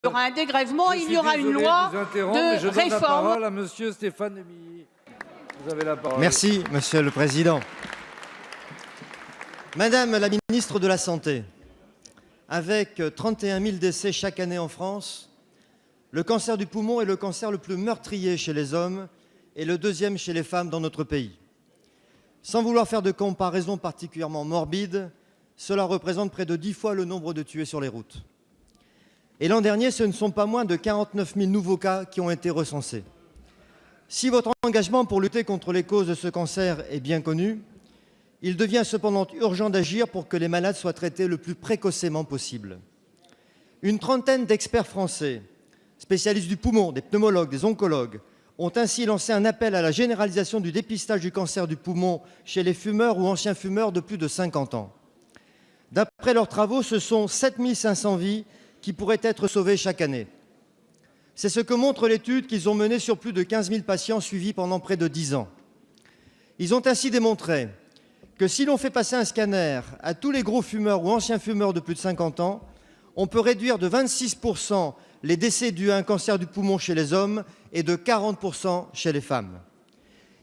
Il y aura un dégrèvement, il y aura une loi de Je donne la réforme. parole à monsieur Stéphane Demilly. Vous avez la parole. Merci, Monsieur le Président. Madame la ministre de la Santé, avec 31 000 décès chaque année en France, le cancer du poumon est le cancer le plus meurtrier chez les hommes et le deuxième chez les femmes dans notre pays. Sans vouloir faire de comparaison particulièrement morbide, cela représente près de 10 fois le nombre de tués sur les routes. Et l'an dernier, ce ne sont pas moins de 49 000 nouveaux cas qui ont été recensés. Si votre engagement pour lutter contre les causes de ce cancer est bien connu, il devient cependant urgent d'agir pour que les malades soient traités le plus précocement possible. Une trentaine d'experts français, spécialistes du poumon, des pneumologues, des oncologues, ont ainsi lancé un appel à la généralisation du dépistage du cancer du poumon chez les fumeurs ou anciens fumeurs de plus de 50 ans. D'après leurs travaux, ce sont 7 500 vies qui pourraient être sauvées chaque année. C'est ce que montre l'étude qu'ils ont menée sur plus de 15 000 patients suivis pendant près de 10 ans. Ils ont ainsi démontré que si l'on fait passer un scanner à tous les gros fumeurs ou anciens fumeurs de plus de 50 ans, on peut réduire de 26 % les décès dus à un cancer du poumon chez les hommes et de 40 % chez les femmes.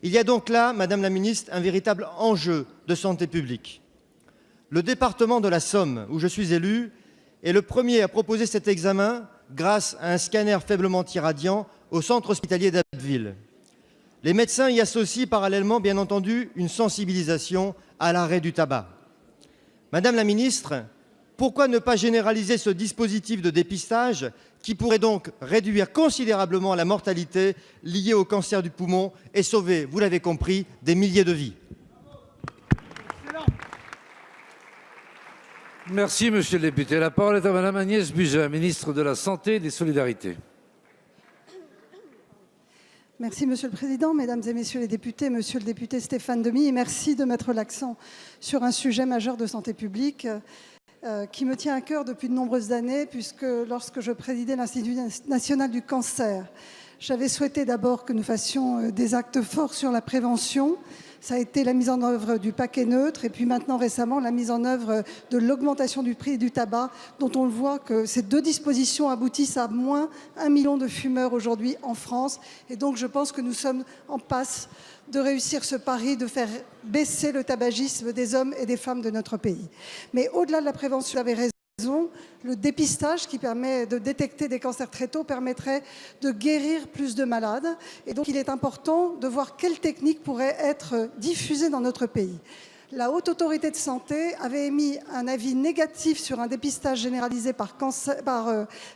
Il y a donc là, Madame la Ministre, un véritable enjeu de santé publique. Le département de la Somme, où je suis élu, est le premier à proposer cet examen grâce à un scanner faiblement irradiant au centre hospitalier d'Abbeville. Les médecins y associent parallèlement, bien entendu, une sensibilisation à l'arrêt du tabac. Madame la ministre, pourquoi ne pas généraliser ce dispositif de dépistage qui pourrait donc réduire considérablement la mortalité liée au cancer du poumon et sauver, vous l'avez compris, des milliers de vies? Merci, monsieur le député. La parole est à madame Agnès Buzyn, ministre de la Santé et des Solidarités. Merci, Monsieur le Président, Mesdames et Messieurs les députés, Monsieur le député Stéphane Demilly, merci de mettre l'accent sur un sujet majeur de santé publique qui me tient à cœur depuis de nombreuses années, puisque lorsque je présidais l'Institut national du cancer, j'avais souhaité d'abord que nous fassions des actes forts sur la prévention. Ça a été la mise en œuvre du paquet neutre et puis maintenant récemment la mise en œuvre de l'augmentation du prix du tabac, dont on le voit que ces deux dispositions aboutissent à moins 1 million de fumeurs aujourd'hui en France. Et donc je pense que nous sommes en passe de réussir ce pari, de faire baisser le tabagisme des hommes et des femmes de notre pays. Mais au-delà de la prévention, vous avez raison. Le dépistage qui permet de détecter des cancers très tôt permettrait de guérir plus de malades. Et donc, il est important de voir quelles techniques pourraient être diffusées dans notre pays. La Haute Autorité de Santé avait émis un avis négatif sur un dépistage généralisé par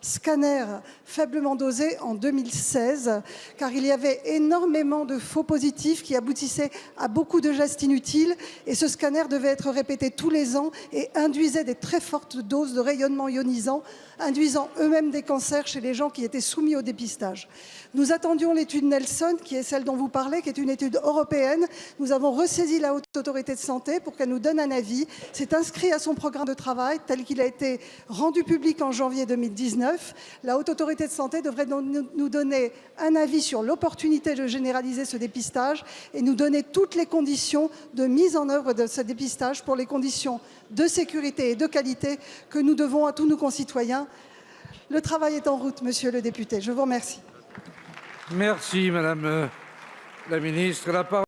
scanner faiblement dosé en 2016, car il y avait énormément de faux positifs qui aboutissaient à beaucoup de gestes inutiles, et ce scanner devait être répété tous les ans et induisait des très fortes doses de rayonnement ionisant, induisant eux-mêmes des cancers chez les gens qui étaient soumis au dépistage. Nous attendions l'étude Nelson, qui est celle dont vous parlez, qui est une étude européenne. Nous avons ressaisi la Haute Autorité de Santé pour qu'elle nous donne un avis. C'est inscrit à son programme de travail, tel qu'il a été rendu public en janvier 2019. La Haute Autorité de Santé devrait nous donner un avis sur l'opportunité de généraliser ce dépistage et nous donner toutes les conditions de mise en œuvre de ce dépistage pour les conditions de sécurité et de qualité que nous devons à tous nos concitoyens. Le travail est en route, monsieur le député. Je vous remercie. Merci, madame la ministre. La parole